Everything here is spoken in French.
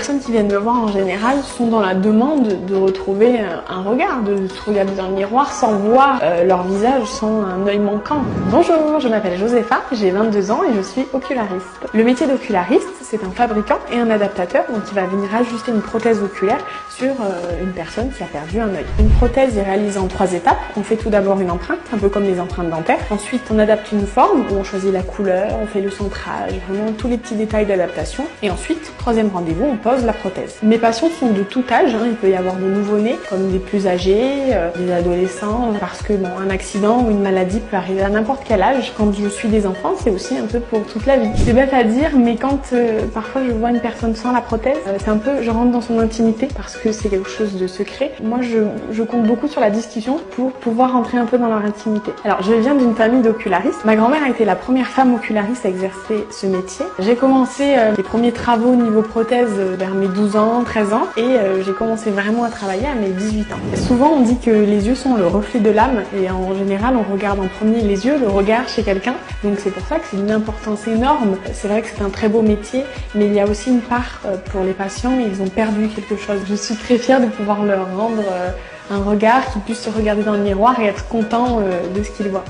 personnes qui viennent me voir en général sont dans la demande de retrouver un regard, de se regarder dans le miroir sans voir leur visage, sans un œil manquant. Bonjour, je m'appelle Josepha, j'ai 22 ans et je suis oculariste. Le métier d'oculariste, c'est un fabricant et un adaptateur, donc il va venir ajuster une prothèse oculaire sur une personne qui a perdu un œil. Une prothèse est réalisée en 3 étapes. On fait tout d'abord une empreinte, un peu comme les empreintes dentaires. Ensuite, on adapte une forme où on choisit la couleur, on fait le centrage, vraiment tous les petits détails d'adaptation. Et ensuite, 3e rendez-vous, on pose la prothèse. Mes patients sont de tout âge, hein. Il peut y avoir des nouveau-nés, comme des plus âgés, des adolescents, parce que bon, un accident ou une maladie peut arriver à n'importe quel âge. Quand je suis des enfants, c'est aussi un peu pour toute la vie. C'est bête à dire, mais quand parfois je vois une personne sans la prothèse, c'est un peu, je rentre dans son intimité parce que c'est quelque chose de secret. Moi, je compte beaucoup sur la discussion pour pouvoir rentrer un peu dans leur intimité. Alors, je viens d'une famille d'ocularistes. Ma grand-mère a été la première femme oculariste à exercer ce métier. J'ai commencé les premiers travaux au niveau prothèse vers mes 12 ans, 13 ans et j'ai commencé vraiment à travailler à mes 18 ans. Et souvent, on dit que les yeux sont le reflet de l'âme et en général, on regarde en premier les yeux, le regard chez quelqu'un. Donc, c'est pour ça que c'est d'une importance énorme. C'est vrai que c'est un très beau métier, mais il y a aussi une part pour les patients, ils ont perdu quelque chose. Je suis très fière de pouvoir leur rendre un regard, qu'ils puissent se regarder dans le miroir et être contents de ce qu'ils voient.